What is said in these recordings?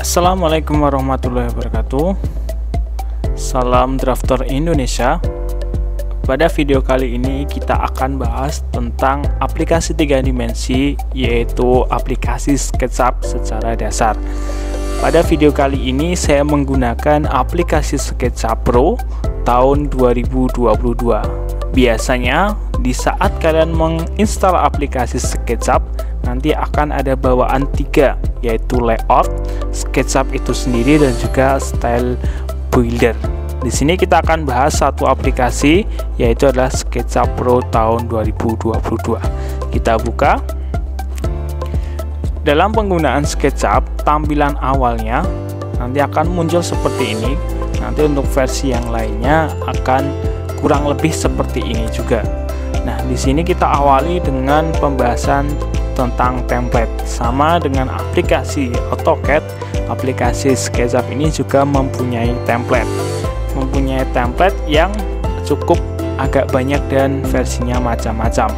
Assalamualaikum warahmatullahi wabarakatuh. Salam drafter Indonesia. Pada video kali ini kita akan bahas tentang aplikasi 3 dimensi, yaitu aplikasi SketchUp secara dasar. Pada video kali ini saya menggunakan aplikasi SketchUp Pro tahun 2022. Biasanya di saat kalian menginstal aplikasi SketchUp, nanti akan ada bawaan 3, yaitu layout, SketchUp itu sendiri, dan juga style builder. Di sini kita akan bahas satu aplikasi, yaitu adalah SketchUp Pro tahun 2022. Kita buka. Dalam penggunaan SketchUp, tampilan awalnya nanti akan muncul seperti ini. Nanti untuk versi yang lainnya akan kurang lebih seperti ini juga. Nah, di sini kita awali dengan pembahasan tentang template. Sama dengan aplikasi AutoCAD, aplikasi SketchUp ini juga mempunyai template yang cukup agak banyak dan versinya macam-macam.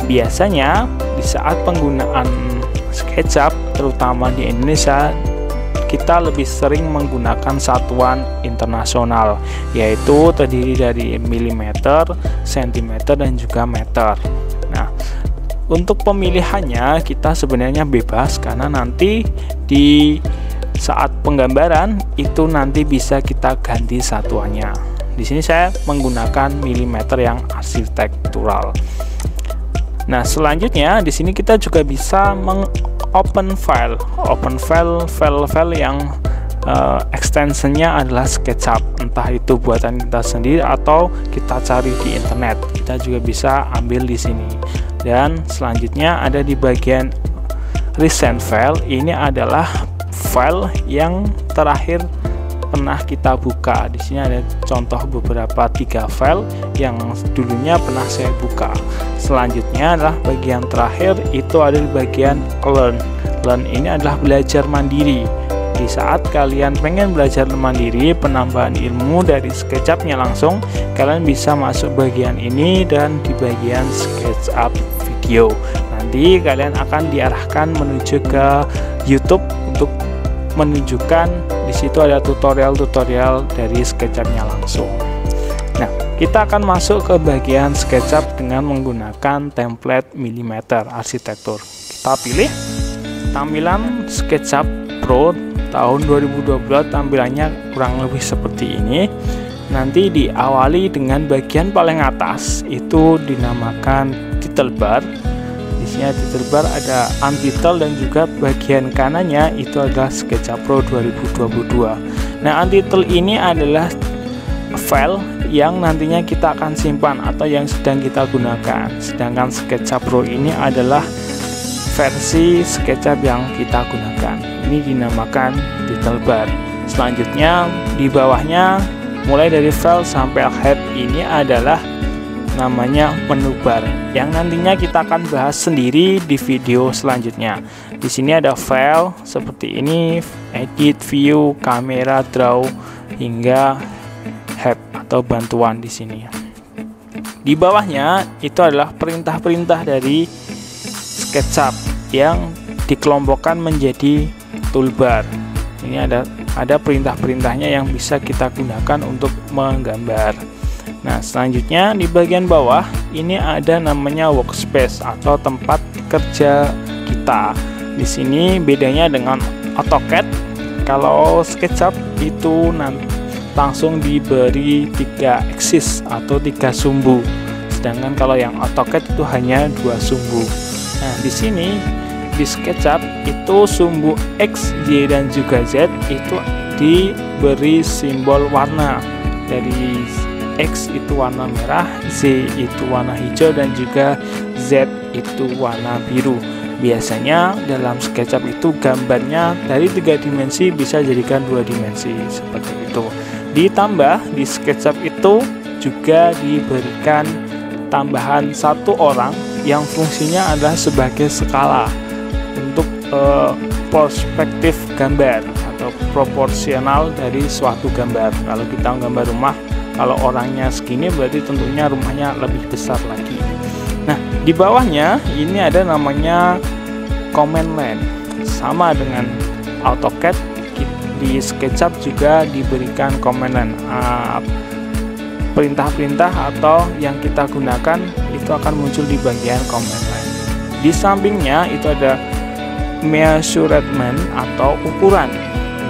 Biasanya di saat penggunaan SketchUp, terutama di Indonesia, kita lebih sering menggunakan satuan internasional, yaitu terdiri dari milimeter, sentimeter, dan juga meter. Nah, untuk pemilihannya kita sebenarnya bebas, karena nanti di saat penggambaran itu nanti bisa kita ganti satuannya. Di sini saya menggunakan milimeter yang arsitektural. Nah, selanjutnya di sini kita juga bisa open file yang extensionnya adalah SketchUp, entah itu buatan kita sendiri atau kita cari di internet. Kita juga bisa ambil di sini. Dan selanjutnya ada di bagian recent file. Ini adalah file yang terakhir pernah kita buka. Di sini ada contoh beberapa 3 file yang dulunya pernah saya buka. Selanjutnya adalah bagian terakhir, itu ada di bagian learn. Learn ini adalah belajar mandiri. Di saat kalian pengen belajar mandiri, penambahan ilmu dari SketchUp-nya langsung, kalian bisa masuk bagian ini dan di bagian SketchUp video. Nanti kalian akan diarahkan menuju ke YouTube untuk menunjukkan di situ ada tutorial-tutorial dari SketchUp-nya langsung. Nah, kita akan masuk ke bagian SketchUp dengan menggunakan template milimeter arsitektur. Kita pilih tampilan SketchUp Pro tahun 2022, tampilannya kurang lebih seperti ini. Nanti diawali dengan bagian paling atas, itu dinamakan title bar. Di sini title bar ada untitled, dan juga bagian kanannya itu adalah SketchUp Pro 2022. Nah, untitled ini adalah file yang nantinya kita akan simpan atau yang sedang kita gunakan. Sedangkan SketchUp Pro ini adalah versi SketchUp yang kita gunakan. Ini dinamakan title bar. Selanjutnya di bawahnya mulai dari file sampai head ini adalah namanya menu bar, yang nantinya kita akan bahas sendiri di video selanjutnya. Di sini ada file seperti ini, edit, view, kamera, draw, hingga help atau bantuan di sini. Di bawahnya itu adalah perintah-perintah dari SketchUp yang dikelompokkan menjadi toolbar. Ini ada perintah-perintahnya yang bisa kita gunakan untuk menggambar. Nah, selanjutnya di bagian bawah ini ada namanya workspace atau tempat kerja kita. Di sini bedanya dengan AutoCAD. Kalau SketchUp itu langsung diberi 3 axis atau 3 sumbu. Sedangkan kalau yang AutoCAD itu hanya 2 sumbu. Nah, di sini di SketchUp itu sumbu X, Y, dan juga Z itu diberi simbol warna. Dari X itu warna merah, Z itu warna hijau, dan juga Z itu warna biru. Biasanya dalam SketchUp itu gambarnya dari 3 dimensi bisa jadikan 2 dimensi seperti itu. Ditambah di SketchUp itu juga diberikan tambahan 1 orang yang fungsinya adalah sebagai skala untuk perspektif gambar atau proporsional dari suatu gambar. Kalau kita gambar rumah, kalau orangnya segini berarti tentunya rumahnya lebih besar lagi. Nah, di bawahnya ini ada namanya command line. Sama dengan AutoCAD, di SketchUp juga diberikan command line. Perintah-perintah atau yang kita gunakan itu akan muncul di bagian command line. Di sampingnya itu ada measurement atau ukuran.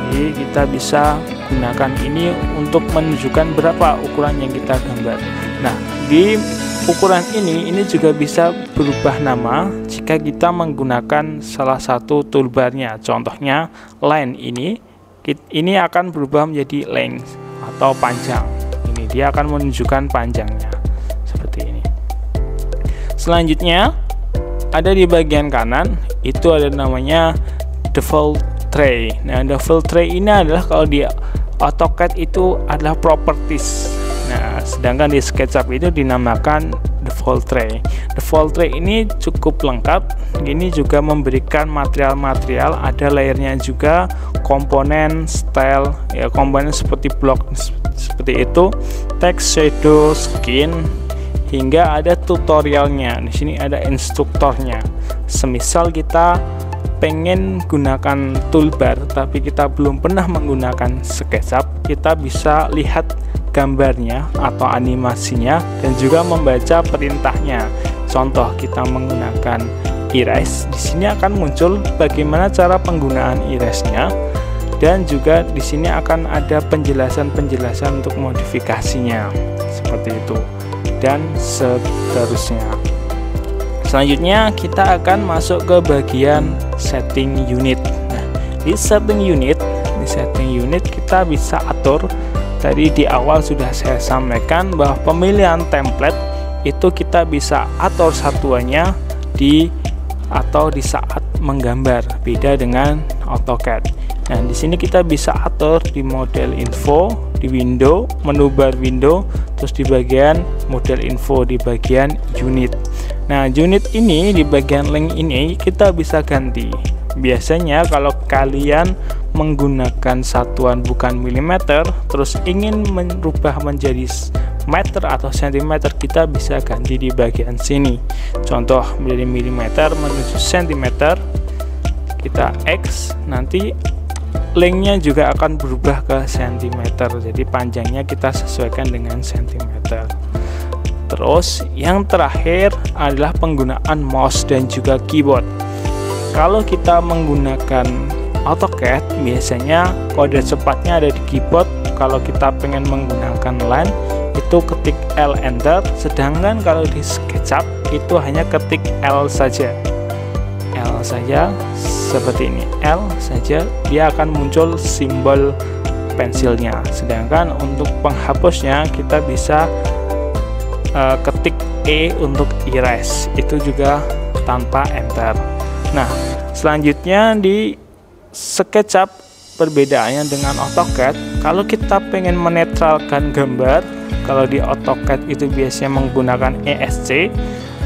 Jadi kita bisa gunakan ini untuk menunjukkan berapa ukuran yang kita gambar. Nah, di ukuran ini juga bisa berubah nama jika kita menggunakan salah satu toolbarnya. Contohnya line ini akan berubah menjadi length atau panjang. Ini dia akan menunjukkan panjangnya seperti ini. Selanjutnya ada di bagian kanan itu ada namanya default tray. Nah, default tray ini adalah kalau di AutoCAD itu adalah properties. Nah, sedangkan di SketchUp itu dinamakan default tray. Default tray ini cukup lengkap. Ini juga memberikan material-material, ada layernya juga, komponen, style, ya komponen seperti blok seperti itu, text, shadow, skin, hingga ada tutorialnya. Di sini ada instruktornya. Semisal kita pengen gunakan toolbar tapi kita belum pernah menggunakan SketchUp, kita bisa lihat gambarnya atau animasinya dan juga membaca perintahnya. Contoh kita menggunakan erase, di sini akan muncul bagaimana cara penggunaan erase-nya dan juga di sini akan ada penjelasan-penjelasan untuk modifikasinya seperti itu dan seterusnya. Selanjutnya kita akan masuk ke bagian setting unit. Nah, di setting unit kita bisa atur. Tadi di awal sudah saya sampaikan bahwa pemilihan template itu kita bisa atur satuannya di saat menggambar, beda dengan AutoCAD. Nah, di sini kita bisa atur di model info, di window, menu bar window, terus di bagian model info di bagian unit. Nah, unit ini di bagian link ini kita bisa ganti. Biasanya kalau kalian menggunakan satuan bukan milimeter terus ingin merubah menjadi meter atau sentimeter, kita bisa ganti di bagian sini. Contoh dari milimeter menuju sentimeter, kita X, nanti linknya juga akan berubah ke sentimeter, jadi panjangnya kita sesuaikan dengan sentimeter. Terus yang terakhir adalah penggunaan mouse dan juga keyboard. Kalau kita menggunakan AutoCAD biasanya kode cepatnya ada di keyboard. Kalau kita pengen menggunakan line itu ketik L enter, sedangkan kalau di SketchUp itu hanya ketik L saja seperti ini, L saja, dia akan muncul simbol pensilnya. Sedangkan untuk penghapusnya kita bisa ketik E untuk erase, itu juga tanpa enter. Nah, selanjutnya di SketchUp perbedaannya dengan AutoCAD, kalau kita pengen menetralkan gambar, kalau di AutoCAD itu biasanya menggunakan ESC,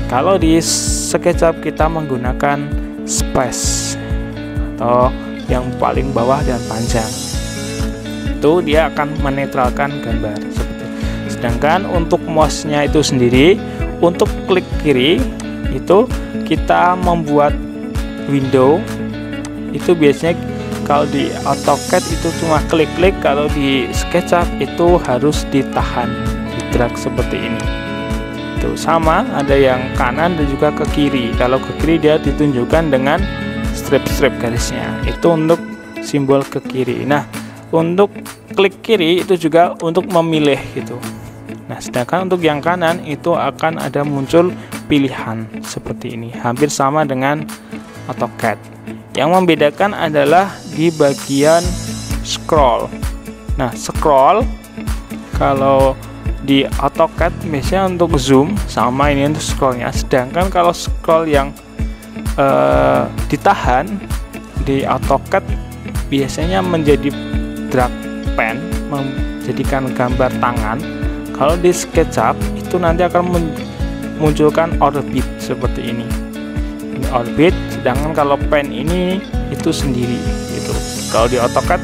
kalau di SketchUp kita menggunakan space atau yang paling bawah dan panjang, itu dia akan menetralkan gambar seperti. Sedangkan untuk mouse-nya itu sendiri, untuk klik kiri itu kita membuat window, itu biasanya kalau di AutoCAD itu cuma klik-klik, kalau di SketchUp itu harus ditahan, di drag seperti ini. Itu sama, ada yang kanan dan juga ke kiri. Kalau ke kiri dia ditunjukkan dengan strip-strip garisnya, itu untuk simbol ke kiri. Nah, untuk klik kiri itu juga untuk memilih gitu. Nah, sedangkan untuk yang kanan itu akan ada muncul pilihan seperti ini, hampir sama dengan AutoCAD. Yang membedakan adalah di bagian scroll. Nah, scroll kalau di AutoCAD biasanya untuk zoom, sama ini untuk scrollnya. Sedangkan kalau scroll yang ditahan di AutoCAD biasanya menjadi drag pen, menjadikan gambar tangan. Kalau di SketchUp itu nanti akan memunculkan orbit seperti ini. Ini orbit, sedangkan kalau pen ini itu sendiri gitu. Kalau di AutoCAD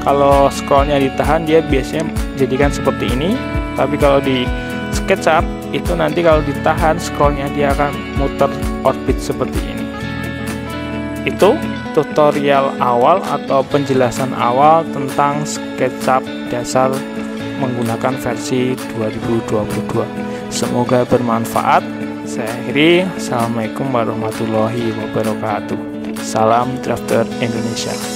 kalau scrollnya ditahan dia biasanya jadikan seperti ini, tapi kalau di SketchUp itu nanti kalau ditahan scrollnya dia akan muter orbit seperti ini. Itu tutorial awal atau penjelasan awal tentang SketchUp dasar menggunakan versi 2022. Semoga bermanfaat. Saya akhiri. Assalamualaikum warahmatullahi wabarakatuh. Salam Drafter Indonesia.